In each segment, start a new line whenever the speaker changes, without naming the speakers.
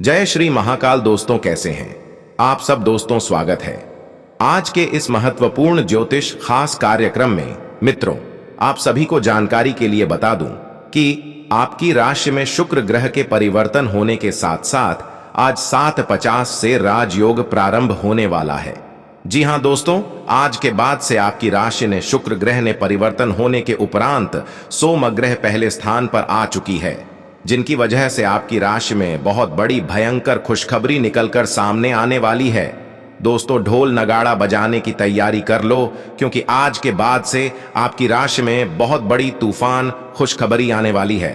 जय श्री महाकाल। दोस्तों कैसे हैं आप सब। दोस्तों स्वागत है आज के इस महत्वपूर्ण ज्योतिष खास कार्यक्रम में। मित्रों, आप सभी को जानकारी के लिए बता दूं कि आपकी राशि में शुक्र ग्रह के परिवर्तन होने के साथ साथ आज 7:50 से राजयोग प्रारंभ होने वाला है। जी हां दोस्तों, आज के बाद से आपकी राशि ने शुक्र ग्रह ने परिवर्तन होने के उपरांत सोम ग्रह पहले स्थान पर आ चुकी है, जिनकी वजह से आपकी राशि में बहुत बड़ी भयंकर खुशखबरी निकलकर सामने आने वाली है। दोस्तों, ढोल नगाड़ा बजाने की तैयारी कर लो, क्योंकि आज के बाद से आपकी राशि में बहुत बड़ी तूफान खुशखबरी आने वाली है।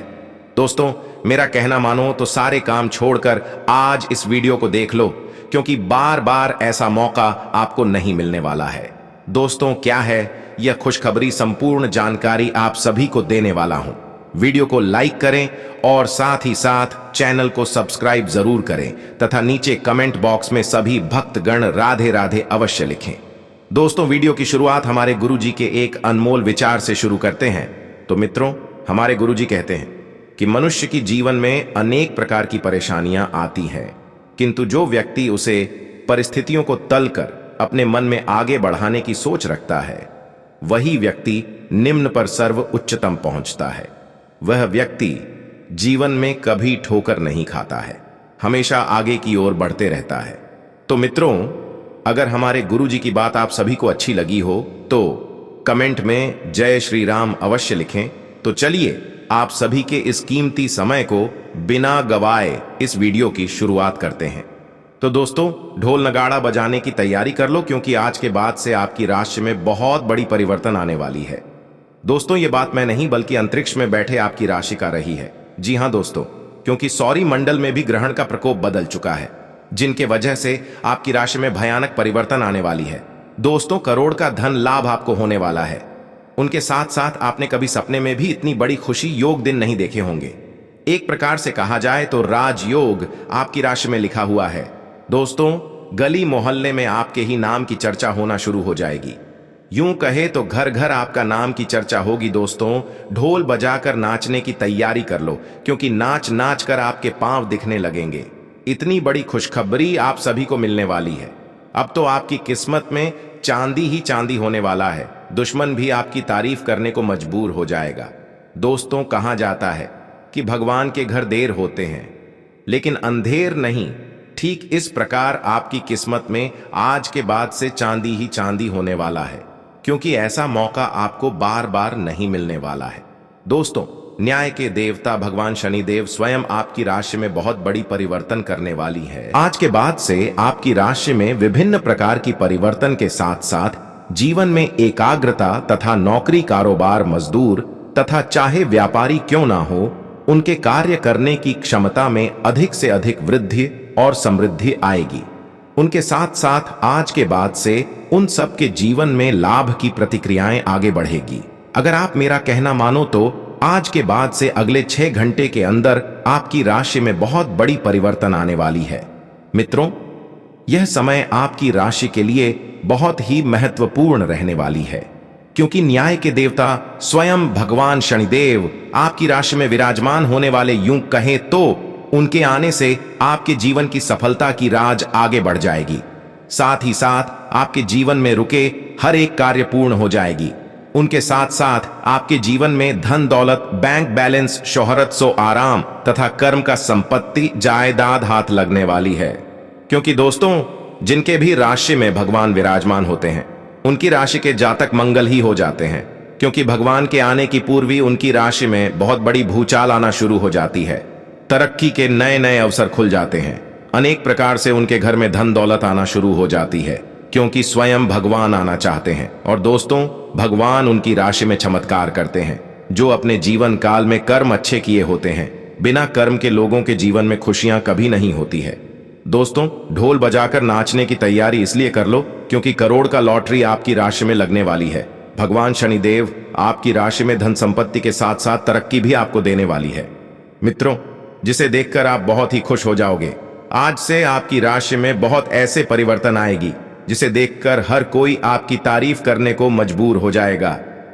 दोस्तों, मेरा कहना मानो तो सारे काम छोड़कर आज इस वीडियो को देख लो, क्योंकि बार बार ऐसा मौका आपको नहीं मिलने वाला है। दोस्तों, क्या है यह खुशखबरी, संपूर्ण जानकारी आप सभी को देने वाला हूं। वीडियो को लाइक करें और साथ ही साथ चैनल को सब्सक्राइब जरूर करें तथा नीचे कमेंट बॉक्स में सभी भक्तगण राधे राधे अवश्य लिखें। दोस्तों, वीडियो की शुरुआत हमारे गुरुजी के एक अनमोल विचार से शुरू करते हैं। तो मित्रों, हमारे गुरुजी कहते हैं कि मनुष्य की जीवन में अनेक प्रकार की परेशानियां आती हैं, किंतु जो व्यक्ति उसे परिस्थितियों को तलकर अपने मन में आगे बढ़ाने की सोच रखता है, वही व्यक्ति निम्न पर सर्व उच्चतम पहुंचता है। वह व्यक्ति जीवन में कभी ठोकर नहीं खाता है, हमेशा आगे की ओर बढ़ते रहता है। तो मित्रों, अगर हमारे गुरुजी की बात आप सभी को अच्छी लगी हो तो कमेंट में जय श्री राम अवश्य लिखें। तो चलिए आप सभी के इस कीमती समय को बिना गवाए इस वीडियो की शुरुआत करते हैं। तो दोस्तों, ढोल नगाड़ा बजाने की तैयारी कर लो, क्योंकि आज के बाद से आपकी राशि में बहुत बड़ी परिवर्तन आने वाली है। दोस्तों, ये बात मैं नहीं बल्कि अंतरिक्ष में बैठे आपकी राशि का रही है। जी हां दोस्तों, क्योंकि सौर मंडल में भी ग्रहण का प्रकोप बदल चुका है, जिनके वजह से आपकी राशि में भयानक परिवर्तन आने वाली है। दोस्तों, करोड़ का धन लाभ आपको होने वाला है। उनके साथ साथ आपने कभी सपने में भी इतनी बड़ी खुशी योग दिन नहीं देखे होंगे। एक प्रकार से कहा जाए तो राजयोग आपकी राशि में लिखा हुआ है। दोस्तों, गली मोहल्ले में आपके ही नाम की चर्चा होना शुरू हो जाएगी। यूं कहे तो घर घर आपका नाम की चर्चा होगी। दोस्तों, ढोल बजाकर नाचने की तैयारी कर लो, क्योंकि नाच नाच कर आपके पांव दिखने लगेंगे। इतनी बड़ी खुशखबरी आप सभी को मिलने वाली है। अब तो आपकी किस्मत में चांदी ही चांदी होने वाला है। दुश्मन भी आपकी तारीफ करने को मजबूर हो जाएगा। दोस्तों, कहा जाता है कि भगवान के घर देर होते हैं, लेकिन अंधेर नहीं। ठीक इस प्रकार आपकी किस्मत में आज के बाद से चांदी ही चांदी होने वाला है, क्योंकि ऐसा मौका आपको बार बार नहीं मिलने वाला है। दोस्तों, न्याय के देवता भगवान शनिदेव स्वयं आपकी राशि में बहुत बड़ी परिवर्तन करने वाली है। आज के बाद से आपकी राशि में विभिन्न प्रकार की परिवर्तन के साथ साथ जीवन में एकाग्रता तथा नौकरी, कारोबार, मजदूर तथा चाहे व्यापारी क्यों ना हो, उनके कार्य करने की क्षमता में अधिक से अधिक वृद्धि और समृद्धि आएगी। उनके साथ साथ आज के बाद से उन सब के जीवन में लाभ की प्रतिक्रियाएं आगे बढ़ेगी। अगर आप मेरा कहना मानो तो आज के बाद से अगले 6 घंटे के अंदर आपकी राशि में बहुत बड़ी परिवर्तन आने वाली है। मित्रों, यह समय आपकी राशि के लिए बहुत ही महत्वपूर्ण रहने वाली है, क्योंकि न्याय के देवता स्वयं भगवान शनिदेव आपकी राशि में विराजमान होने वाले। यूं कहें तो उनके आने से आपके जीवन की सफलता की राज आगे बढ़ जाएगी। साथ ही साथ आपके जीवन में रुके हर एक कार्य पूर्ण हो जाएगी। उनके साथ साथ आपके जीवन में धन दौलत, बैंक बैलेंस, शोहरत, सो आराम तथा कर्म का संपत्ति, जायदाद हाथ लगने वाली है। क्योंकि दोस्तों, जिनके भी राशि में भगवान विराजमान होते हैं, उनकी राशि के जातक मंगल ही हो जाते हैं, क्योंकि भगवान के आने की पूर्व ही उनकी राशि में बहुत बड़ी भूचाल आना शुरू हो जाती है। तरक्की के नए नए अवसर खुल जाते हैं। अनेक प्रकार से उनके घर में धन दौलत आना शुरू हो जाती है, क्योंकि स्वयं भगवान आना चाहते हैं। और दोस्तों, भगवान उनकी राशि में चमत्कार करते हैं। जो अपने जीवन काल में कर्म अच्छे किए होते हैं, बिना कर्म के लोगों के जीवन में खुशियां कभी नहीं होती है। दोस्तों, ढोल बजाकर नाचने की तैयारी इसलिए कर लो, क्योंकि करोड़ का लॉटरी आपकी राशि में लगने वाली है। भगवान शनिदेव आपकी राशि में धन संपत्ति के साथ साथ तरक्की भी आपको देने वाली है। मित्रों, जिसे देखकर आप बहुत ही खुश हो जाओगे। आज से आपकी राशि में बहुत ऐसे परिवर्तन आएगी जिसे देखकर हर कोई आपकी तारीफ करने को मजबूर हो जाएगा।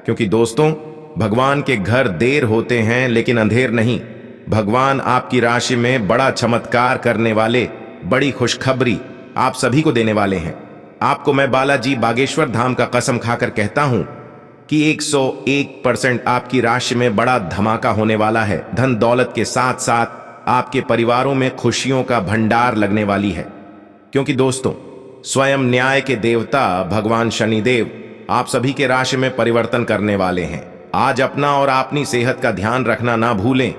क्योंकि दोस्तों, भगवान के घर देर होते हैं लेकिन अंधेर नहीं। भगवान आपकी राशि में बड़ा चमत्कार करने वाले बड़ी खुशखबरी आप सभी को देने वाले हैं। आपको मैं बालाजी बागेश्वर धाम का कसम खाकर कहता हूं कि 101% आपकी राशि में बड़ा धमाका होने वाला है। धन दौलत के साथ साथ आपके परिवारों में खुशियों का भंडार लगने वाली है, क्योंकि दोस्तों स्वयं न्याय के देवता भगवान शनिदेव आप सभी के राशि में परिवर्तन करने वाले हैं। आज अपना और अपनी सेहत का ध्यान रखना ना भूलें।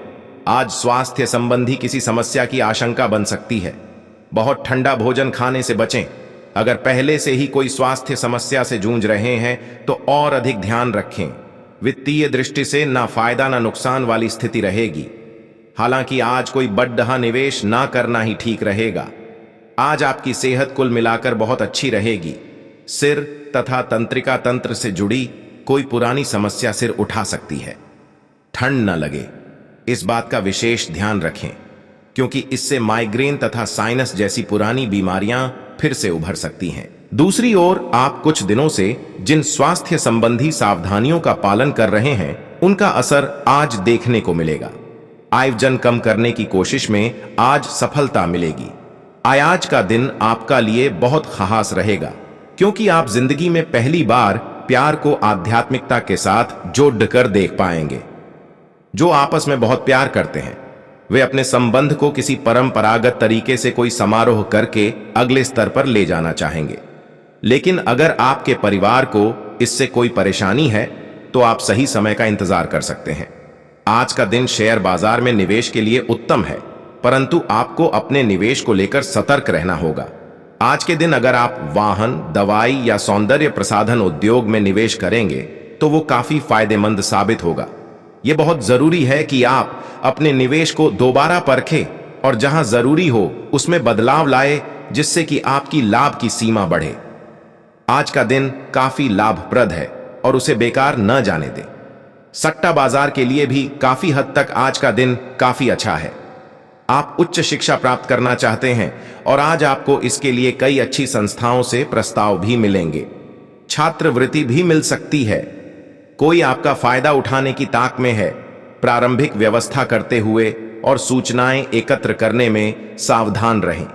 आज स्वास्थ्य संबंधी किसी समस्या की आशंका बन सकती है। बहुत ठंडा भोजन खाने से बचें। अगर पहले से ही कोई स्वास्थ्य समस्या से जूझ रहे हैं तो और अधिक ध्यान रखें। वित्तीय दृष्टि से ना फायदा ना नुकसान वाली स्थिति रहेगी। हालांकि आज कोई बड़ा निवेश ना करना ही ठीक रहेगा। आज आपकी सेहत कुल मिलाकर बहुत अच्छी रहेगी। सिर तथा तंत्रिका तंत्र से जुड़ी कोई पुरानी समस्या सिर उठा सकती है। ठंड न लगे, इस बात का विशेष ध्यान रखें, क्योंकि इससे माइग्रेन तथा साइनस जैसी पुरानी बीमारियां फिर से उभर सकती हैं। दूसरी ओर आप कुछ दिनों से जिन स्वास्थ्य संबंधी सावधानियों का पालन कर रहे हैं उनका असर आज देखने को मिलेगा। आयोजन कम करने की कोशिश में आज सफलता मिलेगी। आज का दिन आपका लिए बहुत खास रहेगा, क्योंकि आप जिंदगी में पहली बार प्यार को आध्यात्मिकता के साथ जोड़कर देख पाएंगे। जो आपस में बहुत प्यार करते हैं वे अपने संबंध को किसी परंपरागत तरीके से कोई समारोह करके अगले स्तर पर ले जाना चाहेंगे। लेकिन अगर आपके परिवार को इससे कोई परेशानी है तो आप सही समय का इंतजार कर सकते हैं। आज का दिन शेयर बाजार में निवेश के लिए उत्तम है, परंतु आपको अपने निवेश को लेकर सतर्क रहना होगा। आज के दिन अगर आप वाहन, दवाई या सौंदर्य प्रसाधन उद्योग में निवेश करेंगे तो वो काफी फायदेमंद साबित होगा। ये बहुत जरूरी है कि आप अपने निवेश को दोबारा परखें और जहां जरूरी हो उसमें बदलाव लाए, जिससे कि आपकी लाभ की सीमा बढ़े। आज का दिन काफी लाभप्रद है और उसे बेकार न जाने दें। सट्टा बाजार के लिए भी काफी हद तक आज का दिन काफी अच्छा है। आप उच्च शिक्षा प्राप्त करना चाहते हैं और आज आपको इसके लिए कई अच्छी संस्थाओं से प्रस्ताव भी मिलेंगे। छात्रवृत्ति भी मिल सकती है। कोई आपका फायदा उठाने की ताक में है। प्रारंभिक व्यवस्था करते हुए और सूचनाएं एकत्र करने में सावधान रहें।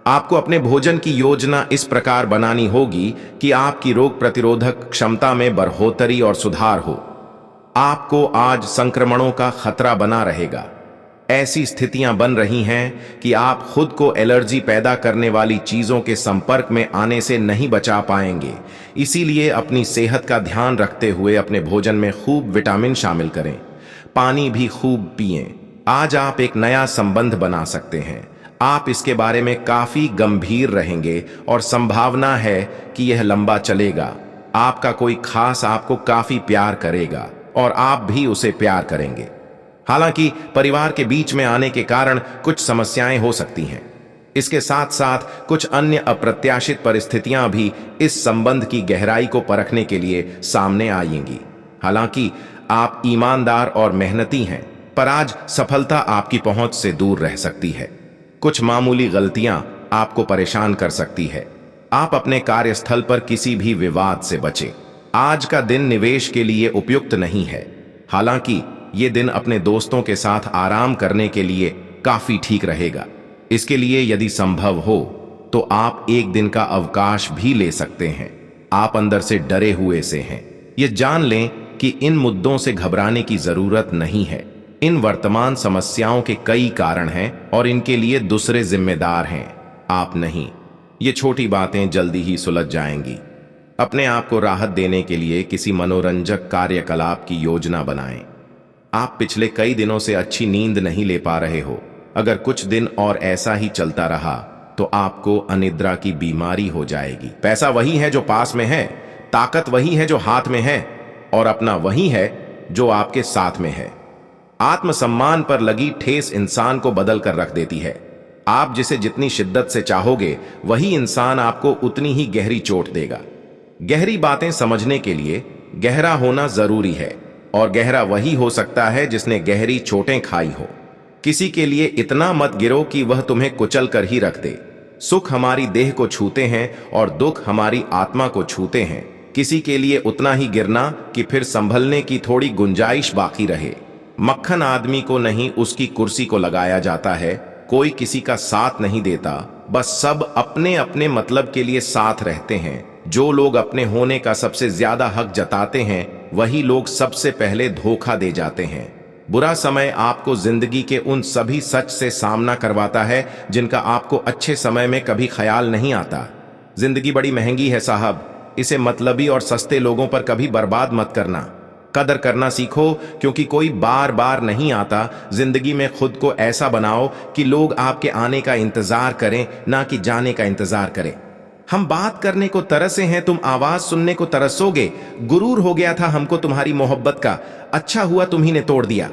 आपको अपने भोजन की योजना इस प्रकार बनानी होगी कि आपकी रोग प्रतिरोधक क्षमता में बढ़ोतरी और सुधार हो। आपको आज संक्रमणों का खतरा बना रहेगा। ऐसी स्थितियां बन रही हैं कि आप खुद को एलर्जी पैदा करने वाली चीजों के संपर्क में आने से नहीं बचा पाएंगे। इसीलिए अपनी सेहत का ध्यान रखते हुए अपने भोजन में खूब विटामिन शामिल करें। पानी भी खूब पिएं। आज आप एक नया संबंध बना सकते हैं। आप इसके बारे में काफी गंभीर रहेंगे और संभावना है कि यह लंबा चलेगा। आपका कोई खास आपको काफी प्यार करेगा और आप भी उसे प्यार करेंगे। हालांकि परिवार के बीच में आने के कारण कुछ समस्याएं हो सकती हैं। इसके साथ साथ कुछ अन्य अप्रत्याशित परिस्थितियां भी इस संबंध की गहराई को परखने के लिए सामने आएंगी। हालांकि आप ईमानदार और मेहनती हैं, पर आज सफलता आपकी पहुंच से दूर रह सकती है। कुछ मामूली गलतियां आपको परेशान कर सकती है। आप अपने कार्यस्थल पर किसी भी विवाद से बचें। आज का दिन निवेश के लिए उपयुक्त नहीं है। हालांकि ये दिन अपने दोस्तों के साथ आराम करने के लिए काफी ठीक रहेगा। इसके लिए यदि संभव हो तो आप एक दिन का अवकाश भी ले सकते हैं। आप अंदर से डरे हुए से हैं। ये जान लें कि इन मुद्दों से घबराने की जरूरत नहीं है। इन वर्तमान समस्याओं के कई कारण हैं और इनके लिए दूसरे जिम्मेदार हैं, आप नहीं। ये छोटी बातें जल्दी ही सुलझ जाएंगी। अपने आप को राहत देने के लिए किसी मनोरंजक कार्यकलाप की योजना बनाएं। आप पिछले कई दिनों से अच्छी नींद नहीं ले पा रहे हो। अगर कुछ दिन और ऐसा ही चलता रहा तो आपको अनिद्रा की बीमारी हो जाएगी। पैसा वही है जो पास में है, ताकत वही है जो हाथ में है, और अपना वही है जो आपके साथ में है। आत्मसम्मान पर लगी ठेस इंसान को बदल कर रख देती है। आप जिसे जितनी शिद्दत से चाहोगे वही इंसान आपको उतनी ही गहरी चोट देगा। गहरी बातें समझने के लिए गहरा होना जरूरी है, और गहरा वही हो सकता है जिसने गहरी चोटें खाई हो। किसी के लिए इतना मत गिरो कि वह तुम्हें कुचल कर ही रख दे। सुख हमारी देह को छूते हैं और दुख हमारी आत्मा को छूते हैं। किसी के लिए उतना ही गिरना कि फिर संभलने की थोड़ी गुंजाइश बाकी रहे। मक्खन आदमी को नहीं उसकी कुर्सी को लगाया जाता है। कोई किसी का साथ नहीं देता, बस सब अपने अपने मतलब के लिए साथ रहते हैं। जो लोग अपने होने का सबसे ज्यादा हक जताते हैं वही लोग सबसे पहले धोखा दे जाते हैं। बुरा समय आपको जिंदगी के उन सभी सच से सामना करवाता है जिनका आपको अच्छे समय में कभी ख्याल नहीं आता। जिंदगी बड़ी महंगी है साहब, इसे मतलबी और सस्ते लोगों पर कभी बर्बाद मत करना। कदर करना सीखो, क्योंकि कोई बार बार नहीं आता। जिंदगी में खुद को ऐसा बनाओ कि लोग आपके आने का इंतजार करें, ना कि जाने का इंतजार करें। हम बात करने को तरसे हैं, तुम आवाज सुनने को तरसोगे। गुरूर हो गया था हमको तुम्हारी मोहब्बत का, अच्छा हुआ तुम्ही ने तोड़ दिया।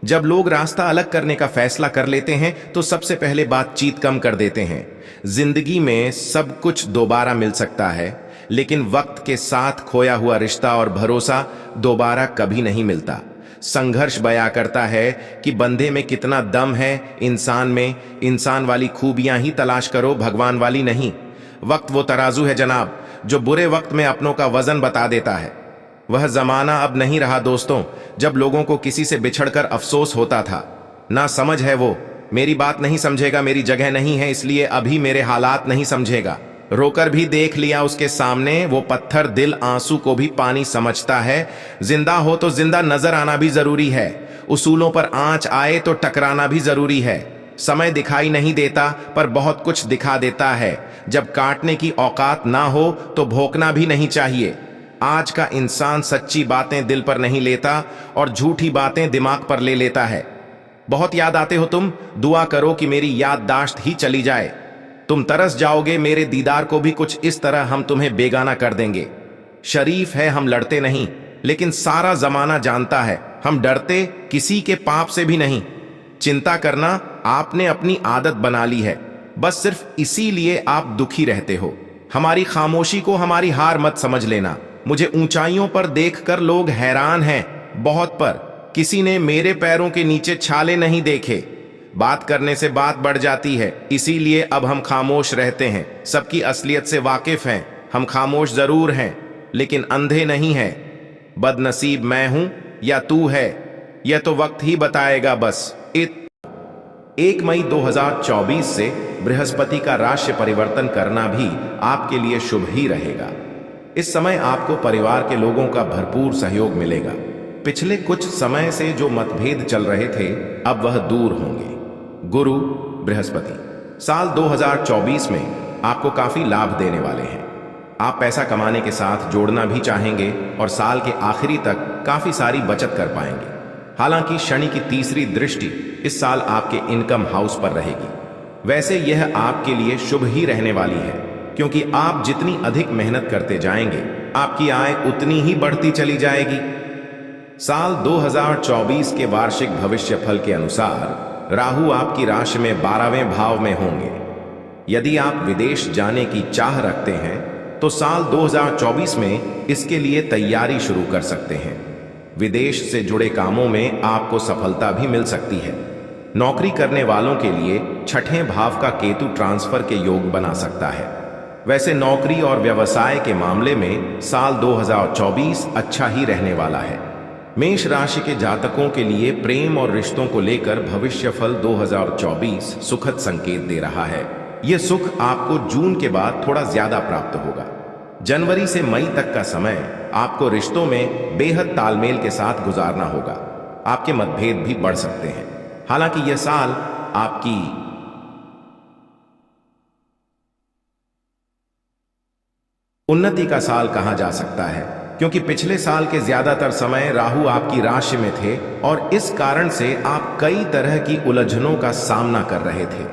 जब लोग रास्ता अलग करने का फैसला कर लेते हैं तो सबसे पहले बातचीत कम कर देते हैं। जिंदगी में सब कुछ दोबारा मिल सकता है, लेकिन वक्त के साथ खोया हुआ रिश्ता और भरोसा दोबारा कभी नहीं मिलता। संघर्ष बयां करता है कि बंदे में कितना दम है, इंसान में। इंसान वाली खूबियां ही तलाश करो, भगवान वाली नहीं। वक्त वो तराजू है जनाब, जो बुरे वक्त में अपनों का वजन बता देता है। वह जमाना अब नहीं रहा दोस्तों, जब लोगों को किसी से बिछड़कर अफसोस होता था। ना समझ है वो, मेरी बात नहीं समझेगा, मेरी जगह नहीं है इसलिए अभी मेरे हालात नहीं समझेगा। रोकर भी देख लिया उसके सामने, वो पत्थर दिल आंसू को भी पानी समझता है। जिंदा हो तो जिंदा नजर आना भी जरूरी है, उसूलों पर आंच आए तो टकराना भी जरूरी है। समय दिखाई नहीं देता पर बहुत कुछ दिखा देता है। जब काटने की औकात ना हो तो भोंकना भी नहीं चाहिए। आज का इंसान सच्ची बातें दिल पर नहीं लेता और झूठी बातें दिमाग पर ले लेता है। बहुत याद आते हो तुम, दुआ करो कि मेरी याददाश्त ही चली जाए। तुम तरस जाओगे मेरे दीदार को भी कुछ इस तरह हम तुम्हें बेगाना कर देंगे। शरीफ है हम लड़ते नहीं, लेकिन सारा जमाना जानता है हम डरते किसी के पाप से भी नहीं। चिंता करना आपने अपनी आदत बना ली है, बस सिर्फ इसीलिए आप दुखी रहते हो। हमारी खामोशी को हमारी हार मत समझ लेना। मुझे ऊंचाइयों पर देखकर लोग हैरान हैं, बहुत पर। किसी ने मेरे पैरों के नीचे छाले नहीं देखे। बात करने से बात बढ़ जाती है, इसीलिए अब हम खामोश रहते हैं। सबकी असलियत से वाकिफ हैं, हम खामोश जरूर हैं लेकिन अंधे नहीं हैं। बदनसीब मैं हूं या तू है, यह तो वक्त ही बताएगा बस। 1 मई 2024 से बृहस्पति का राशि परिवर्तन करना भी आपके लिए शुभ ही रहेगा। इस समय आपको परिवार के लोगों का भरपूर सहयोग मिलेगा। पिछले कुछ समय से जो मतभेद चल रहे थे अब वह दूर होंगे। गुरु बृहस्पति साल 2024 में आपको काफी लाभ देने वाले हैं। आप पैसा कमाने के साथ जोड़ना भी चाहेंगे और साल के आखिरी तक काफी सारी बचत कर पाएंगे। हालांकि शनि की तीसरी दृष्टि इस साल आपके इनकम हाउस पर रहेगी। वैसे यह आपके लिए शुभ ही रहने वाली है, क्योंकि आप जितनी अधिक मेहनत करते जाएंगे आपकी आय उतनी ही बढ़ती चली जाएगी। साल 2024 के वार्षिक भविष्यफल के अनुसार राहु आपकी राशि में 12वें भाव में होंगे। यदि आप विदेश जाने की चाह रखते हैं तो साल 2024 में इसके लिए तैयारी शुरू कर सकते हैं। विदेश से जुड़े कामों में आपको सफलता भी मिल सकती है। नौकरी करने वालों के लिए छठे भाव का केतु ट्रांसफर के योग बना सकता है। वैसे नौकरी और व्यवसाय के मामले में साल 2024 अच्छा ही रहने वाला है। मेष राशि के जातकों के लिए प्रेम और रिश्तों को लेकर भविष्यफल 2024 सुखद संकेत दे रहा है। यह सुख आपको जून के बाद थोड़ा ज्यादा प्राप्त होगा। जनवरी से मई तक का समय आपको रिश्तों में बेहद तालमेल के साथ गुजारना होगा। आपके मतभेद भी बढ़ सकते हैं। हालांकि यह साल आपकी उन्नति का साल कहा जा सकता है, क्योंकि पिछले साल के ज्यादातर समय राहु आपकी राशि में थे और इस कारण से आप कई तरह की उलझनों का सामना कर रहे थे।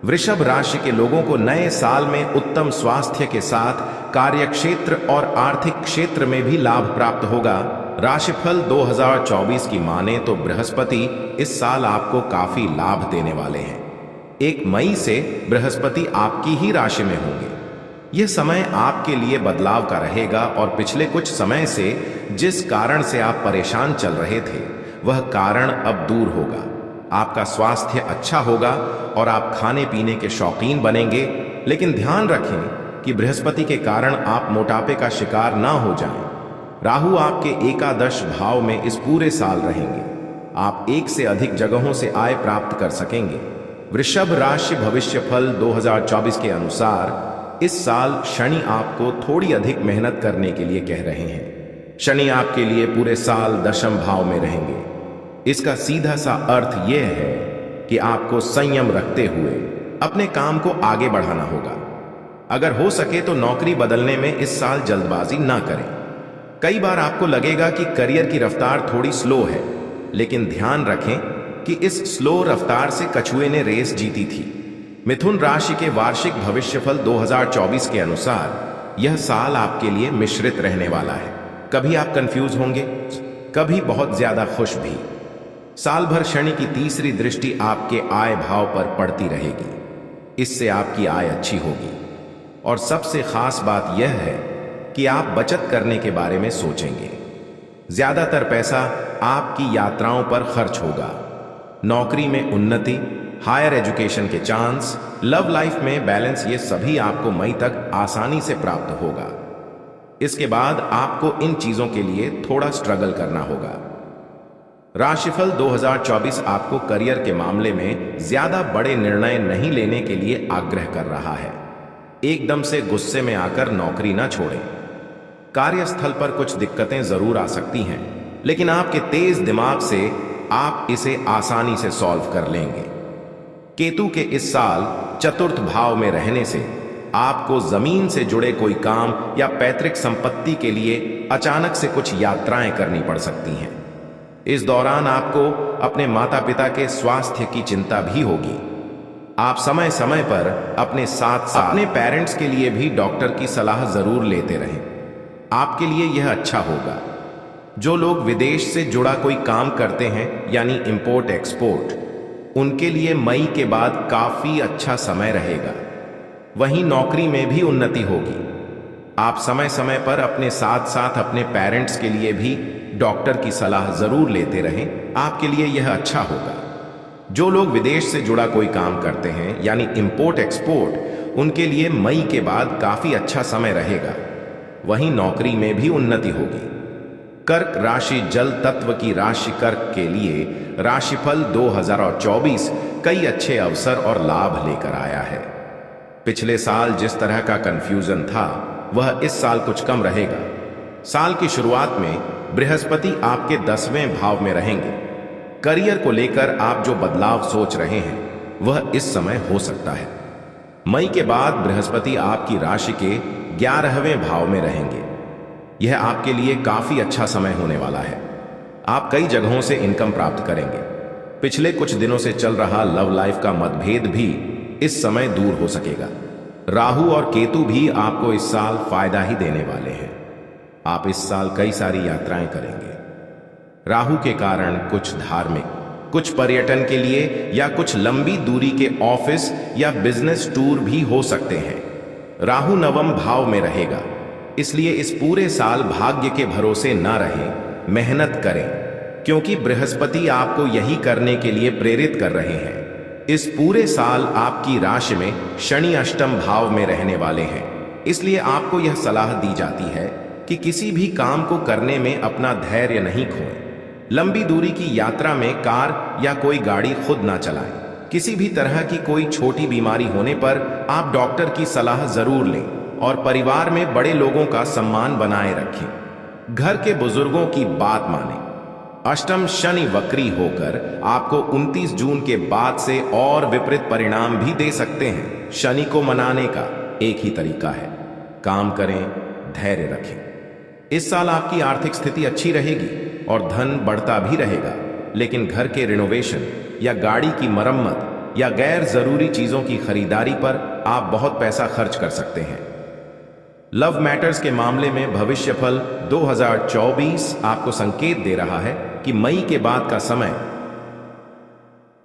वृषभ राशि के लोगों को नए साल में उत्तम स्वास्थ्य के साथ कार्यक्षेत्र और आर्थिक क्षेत्र में भी लाभ प्राप्त होगा। राशिफल 2024 की माने तो बृहस्पति इस साल आपको काफी लाभ देने वाले हैं। 1 मई से बृहस्पति आपकी ही राशि में होंगे। यह समय आपके लिए बदलाव का रहेगा और पिछले कुछ समय से जिस कारण से आप परेशान चल रहे थे वह कारण अब दूर होगा। आपका स्वास्थ्य अच्छा होगा और आप खाने पीने के शौकीन बनेंगे, लेकिन ध्यान रखें कि बृहस्पति के कारण आप मोटापे का शिकार ना हो जाएं। राहु आपके एकादश भाव में इस पूरे साल रहेंगे। आप एक से अधिक जगहों से आय प्राप्त कर सकेंगे। वृषभ राशि भविष्यफल 2024 के अनुसार इस साल शनि आपको थोड़ी अधिक मेहनत करने के लिए कह रहे हैं। शनि आपके लिए पूरे साल दशम भाव में रहेंगे। इसका सीधा सा अर्थ यह है कि आपको संयम रखते हुए अपने काम को आगे बढ़ाना होगा। अगर हो सके तो नौकरी बदलने में इस साल जल्दबाजी ना करें। कई बार आपको लगेगा कि करियर की रफ्तार थोड़ी स्लो है, लेकिन ध्यान रखें कि इस स्लो रफ्तार से कछुए ने रेस जीती थी। मिथुन राशि के वार्षिक भविष्यफल 2024 के अनुसार यह साल आपके लिए मिश्रित रहने वाला है। कभी आप कंफ्यूज होंगे, कभी बहुत ज्यादा खुश भी। साल भर शनि की तीसरी दृष्टि आपके आय भाव पर पड़ती रहेगी। इससे आपकी आय अच्छी होगी और सबसे खास बात यह है कि आप बचत करने के बारे में सोचेंगे। ज्यादातर पैसा आपकी यात्राओं पर खर्च होगा। नौकरी में उन्नति, हायर एजुकेशन के चांस, लव लाइफ में बैलेंस, ये सभी आपको मई तक आसानी से प्राप्त होगा। इसके बाद आपको इन चीजों के लिए थोड़ा स्ट्रगल करना होगा। राशिफल 2024 आपको करियर के मामले में ज्यादा बड़े निर्णय नहीं लेने के लिए आग्रह कर रहा है। एकदम से गुस्से में आकर नौकरी ना छोड़ें। कार्यस्थल पर कुछ दिक्कतें जरूर आ सकती हैं, लेकिन आपके तेज दिमाग से आप इसे आसानी से सॉल्व कर लेंगे। केतु के इस साल चतुर्थ भाव में रहने से आपको जमीन से जुड़े कोई काम या पैतृक संपत्ति के लिए अचानक से कुछ यात्राएं करनी पड़ सकती हैं। इस दौरान आपको अपने माता पिता के स्वास्थ्य की चिंता भी होगी। आप समय समय पर अपने साथ अपने पेरेंट्स के लिए भी डॉक्टर की सलाह जरूर लेते रहें। आपके लिए यह अच्छा होगा। जो लोग विदेश से जुड़ा कोई काम करते हैं, यानी इंपोर्ट एक्सपोर्ट, उनके लिए मई के बाद काफी अच्छा समय रहेगा। वहीं नौकरी में भी उन्नति होगी। आप समय समय पर अपने साथ साथ अपने पेरेंट्स के लिए भी डॉक्टर की सलाह जरूर लेते रहें। आपके लिए यह अच्छा होगा। जो लोग विदेश से जुड़ा कोई काम करते हैं, यानी इंपोर्ट एक्सपोर्ट, उनके लिए मई के बाद काफी अच्छा समय रहेगा। वहीं नौकरी में भी उन्नति होगी। कर्क राशि जल तत्व की राशि कर्क के लिए राशिफल 2024 कई अच्छे अवसर और लाभ लेकर आया है। पिछले साल जिस तरह का कंफ्यूजन था, वह इस साल कुछ कम रहेगा। साल की शुरुआत में बृहस्पति आपके 10वें भाव में रहेंगे। करियर को लेकर आप जो बदलाव सोच रहे हैं, वह इस समय हो सकता है। मई के बाद बृहस्पति आपकी राशि के 11वें भाव में रहेंगे। यह आपके लिए काफी अच्छा समय होने वाला है। आप कई जगहों से इनकम प्राप्त करेंगे। पिछले कुछ दिनों से चल रहा लव लाइफ का मतभेद भी इस समय दूर हो सकेगा। राहु और केतु भी आपको इस साल फायदा ही देने वाले हैं। आप इस साल कई सारी यात्राएं करेंगे। राहु के कारण कुछ धार्मिक, कुछ पर्यटन के लिए या कुछ लंबी दूरी के ऑफिस या बिजनेस टूर भी हो सकते हैं। राहु 9वें भाव में रहेगा, इसलिए इस पूरे साल भाग्य के भरोसे ना रहें, मेहनत करें, क्योंकि बृहस्पति आपको यही करने के लिए प्रेरित कर रहे हैं। इस पूरे साल आपकी राशि में शनि अष्टम भाव में रहने वाले हैं, इसलिए आपको यह सलाह दी जाती है कि किसी भी काम को करने में अपना धैर्य नहीं खोएं। लंबी दूरी की यात्रा में कार या कोई गाड़ी खुद ना चलाएं। किसी भी तरह की कोई छोटी बीमारी होने पर आप डॉक्टर की सलाह जरूर लें और परिवार में बड़े लोगों का सम्मान बनाए रखें। घर के बुजुर्गों की बात मानें। अष्टम शनि वक्री होकर आपको 29 जून के बाद से और विपरीत परिणाम भी दे सकते हैं। शनि को मनाने का एक ही तरीका है, काम करें, धैर्य रखें। इस साल आपकी आर्थिक स्थिति अच्छी रहेगी और धन बढ़ता भी रहेगा, लेकिन घर के रिनोवेशन या गाड़ी की मरम्मत या गैर जरूरी चीजों की खरीदारी पर आप बहुत पैसा खर्च कर सकते हैं। लव मैटर्स के मामले में भविष्यफल 2024 आपको संकेत दे रहा है कि मई के बाद का समय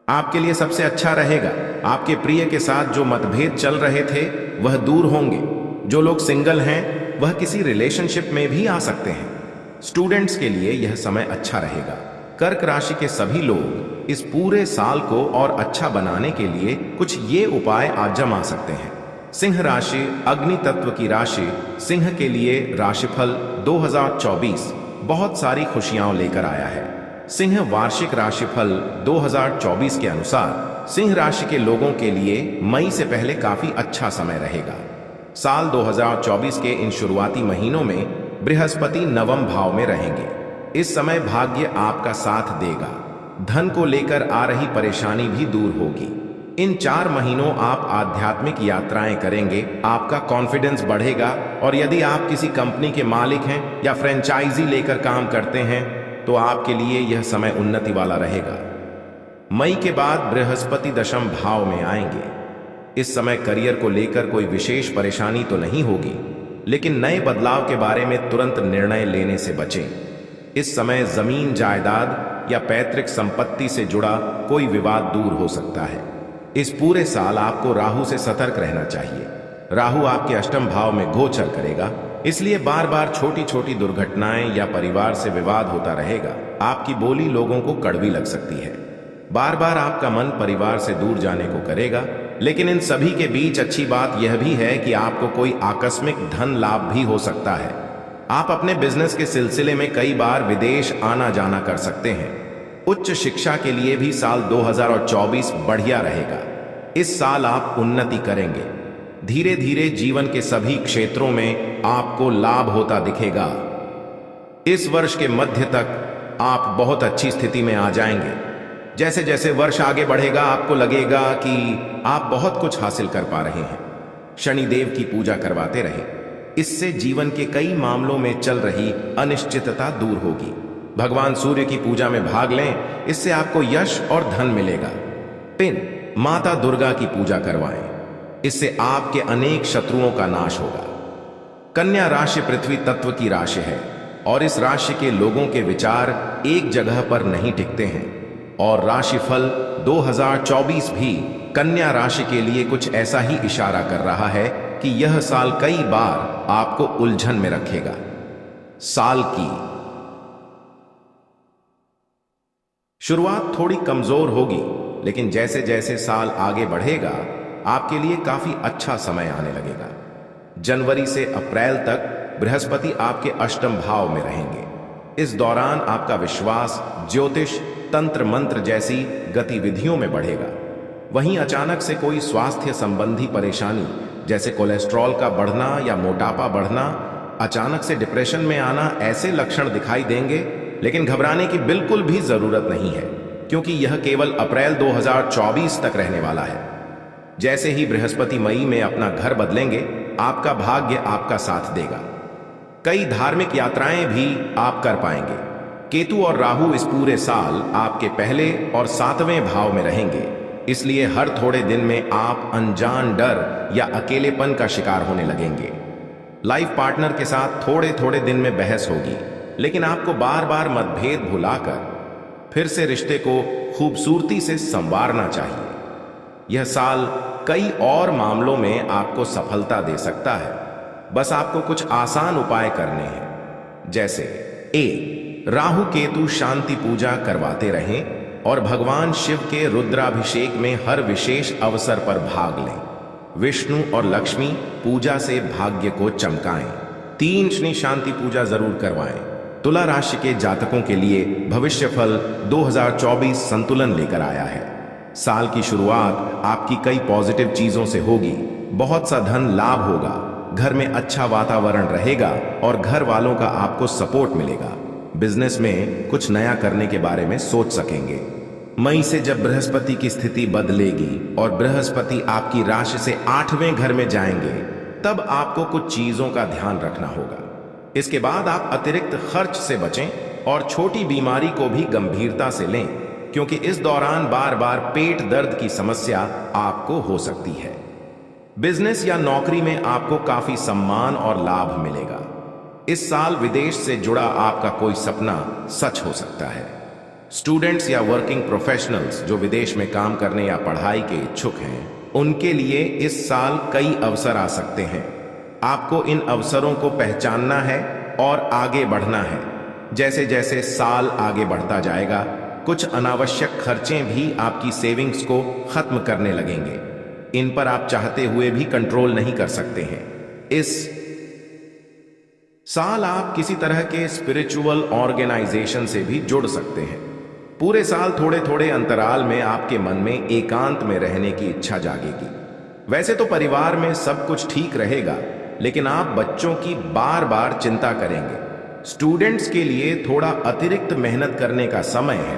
आपके लिए सबसे अच्छा रहेगा। आपके प्रिय के साथ जो मतभेद चल रहे थे, वह दूर होंगे। जो लोग सिंगल हैं, वह किसी रिलेशनशिप में भी आ सकते हैं। स्टूडेंट्स के लिए यह समय अच्छा रहेगा। कर्क राशि के सभी लोग इस पूरे साल को और अच्छा बनाने के लिए कुछ ये उपाय आजमा सकते हैं। सिंह राशि अग्नि तत्व की राशि सिंह के लिए राशिफल 2024 बहुत सारी खुशियां लेकर आया है। सिंह वार्षिक राशिफल 2024 के अनुसार सिंह राशि के लोगों के लिए मई से पहले काफी अच्छा समय रहेगा। साल 2024 के इन शुरुआती महीनों में बृहस्पति नवम भाव में रहेंगे। इस समय भाग्य आपका साथ देगा। धन को लेकर आ रही परेशानी भी दूर होगी। इन 4 महीनों आप आध्यात्मिक यात्राएं करेंगे, आपका कॉन्फिडेंस बढ़ेगा और यदि आप किसी कंपनी के मालिक हैं या फ्रेंचाइजी लेकर काम करते हैं तो आपके लिए यह समय उन्नति वाला रहेगा। मई के बाद बृहस्पति दशम भाव में आएंगे। इस समय करियर को लेकर कोई विशेष परेशानी तो नहीं होगी, लेकिन नए बदलाव के बारे में तुरंत निर्णय लेने से बचें। इस समय जमीन जायदाद या पैतृक संपत्ति से जुड़ा कोई विवाद दूर हो सकता है। इस पूरे साल आपको राहु से सतर्क रहना चाहिए। राहु आपके अष्टम भाव में गोचर करेगा, इसलिए बार बार छोटी छोटी दुर्घटनाएं या परिवार से विवाद होता रहेगा। आपकी बोली लोगों को कड़वी लग सकती है। बार बार आपका मन परिवार से दूर जाने को करेगा, लेकिन इन सभी के बीच अच्छी बात यह भी है कि आपको कोई आकस्मिक धन लाभ भी हो सकता है। आप अपने बिजनेस के सिलसिले में कई बार विदेश आना जाना कर सकते हैं। उच्च शिक्षा के लिए भी साल 2024 बढ़िया रहेगा। इस साल आप उन्नति करेंगे। धीरे धीरे जीवन के सभी क्षेत्रों में आपको लाभ होता दिखेगा। इस वर्ष के मध्य तक आप बहुत अच्छी स्थिति में आ जाएंगे। जैसे जैसे वर्ष आगे बढ़ेगा आपको लगेगा कि आप बहुत कुछ हासिल कर पा रहे हैं। शनिदेव की पूजा करवाते रहे, इससे जीवन के कई मामलों में चल रही अनिश्चितता दूर होगी। भगवान सूर्य की पूजा में भाग लें, इससे आपको यश और धन मिलेगा। पिन माता दुर्गा की पूजा करवाएं, इससे आपके अनेक शत्रुओं का नाश होगा। कन्या राशि पृथ्वी तत्व की राशि है और इस राशि के लोगों के विचार एक जगह पर नहीं टिकते हैं और राशिफल 2024 भी कन्या राशि के लिए कुछ ऐसा ही इशारा कर रहा है कि यह साल कई बार आपको उलझन में रखेगा। साल की शुरुआत थोड़ी कमजोर होगी, लेकिन जैसे जैसे साल आगे बढ़ेगा आपके लिए काफी अच्छा समय आने लगेगा। जनवरी से अप्रैल तक बृहस्पति आपके अष्टम भाव में रहेंगे। इस दौरान आपका विश्वास ज्योतिष, तंत्र मंत्र जैसी गतिविधियों में बढ़ेगा। वहीं अचानक से कोई स्वास्थ्य संबंधी परेशानी जैसे कोलेस्ट्रॉल का बढ़ना या मोटापा बढ़ना, अचानक से डिप्रेशन में आना, ऐसे लक्षण दिखाई देंगे। लेकिन घबराने की बिल्कुल भी जरूरत नहीं है, क्योंकि यह केवल अप्रैल 2024 तक रहने वाला है। जैसे ही बृहस्पति मई में अपना घर बदलेंगे, आपका भाग्य आपका साथ देगा। कई धार्मिक यात्राएं भी आप कर पाएंगे। केतु और राहु इस पूरे साल आपके पहले और 7वें भाव में रहेंगे, इसलिए हर थोड़े दिन में आप अनजान डर या अकेलेपन का शिकार होने लगेंगे। लाइफ पार्टनर के साथ थोड़े थोड़े दिन में बहस होगी, लेकिन आपको बार बार मतभेद भुलाकर फिर से रिश्ते को खूबसूरती से संवारना चाहिए। यह साल कई और मामलों में आपको सफलता दे सकता है। बस आपको कुछ आसान उपाय करने हैं, जैसे राहु केतु शांति पूजा करवाते रहें और भगवान शिव के रुद्राभिषेक में हर विशेष अवसर पर भाग लें। विष्णु और लक्ष्मी पूजा से भाग्य को चमकाएं। 3 शनि शांति पूजा जरूर करवाएं। तुला राशि के जातकों के लिए भविष्यफल 2024 संतुलन लेकर आया है। साल की शुरुआत आपकी कई पॉजिटिव चीजों से होगी। बहुत सा धन लाभ होगा, घर में अच्छा वातावरण रहेगा और घर वालों का आपको सपोर्ट मिलेगा। बिजनेस में कुछ नया करने के बारे में सोच सकेंगे। मई से जब बृहस्पति की स्थिति बदलेगी और बृहस्पति आपकी राशि से 8वें घर में जाएंगे, तब आपको कुछ चीजों का ध्यान रखना होगा। इसके बाद आप अतिरिक्त खर्च से बचें और छोटी बीमारी को भी गंभीरता से लें, क्योंकि इस दौरान बार बार पेट दर्द की समस्या आपको हो सकती है। बिजनेस या नौकरी में आपको काफी सम्मान और लाभ मिलेगा। इस साल विदेश से जुड़ा आपका कोई सपना सच हो सकता है। स्टूडेंट्स या वर्किंग प्रोफेशनल्स जो विदेश में काम करने या पढ़ाई के इच्छुक हैं, उनके लिए इस साल कई अवसर आ सकते हैं। आपको इन अवसरों को पहचानना है और आगे बढ़ना है। जैसे जैसे साल आगे बढ़ता जाएगा, कुछ अनावश्यक खर्चे भी आपकी सेविंग्स को खत्म करने लगेंगे। इन पर आप चाहते हुए भी कंट्रोल नहीं कर सकते हैं। इस साल आप किसी तरह के स्पिरिचुअल ऑर्गेनाइजेशन से भी जुड़ सकते हैं। पूरे साल थोड़े थोड़े अंतराल में आपके मन में एकांत में रहने की इच्छा जागेगी। वैसे तो परिवार में सब कुछ ठीक रहेगा, लेकिन आप बच्चों की बार बार चिंता करेंगे। स्टूडेंट्स के लिए थोड़ा अतिरिक्त मेहनत करने का समय है,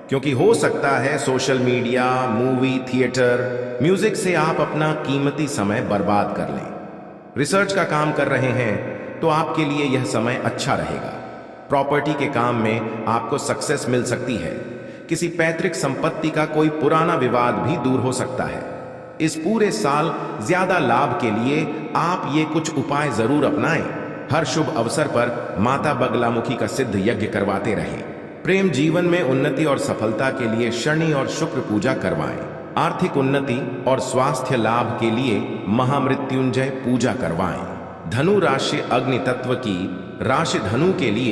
क्योंकि हो सकता है social media, movie, theatre, music से आप अपना कीमती समय बर्बाद कर लें। रिसर्च का काम कर रहे हैं तो आपके लिए यह समय अच्छा रहेगा। प्रॉपर्टी के काम में आपको सक्सेस मिल सकती है। किसी पैतृक संपत्ति का कोई पुराना विवाद भी दूर हो सकता है। इस पूरे साल ज्यादा लाभ के लिए आप ये कुछ उपाय जरूर अपनाएं। हर शुभ अवसर पर माता बगलामुखी का सिद्ध यज्ञ करवाते रहें। प्रेम जीवन में उन्नति और सफलता के लिए शनि और शुक्र पूजा करवाएं। आर्थिक उन्नति और स्वास्थ्य लाभ के लिए महामृत्युंजय पूजा करवाएं। धनु राशि अग्नि तत्व की राशि धनु के लिए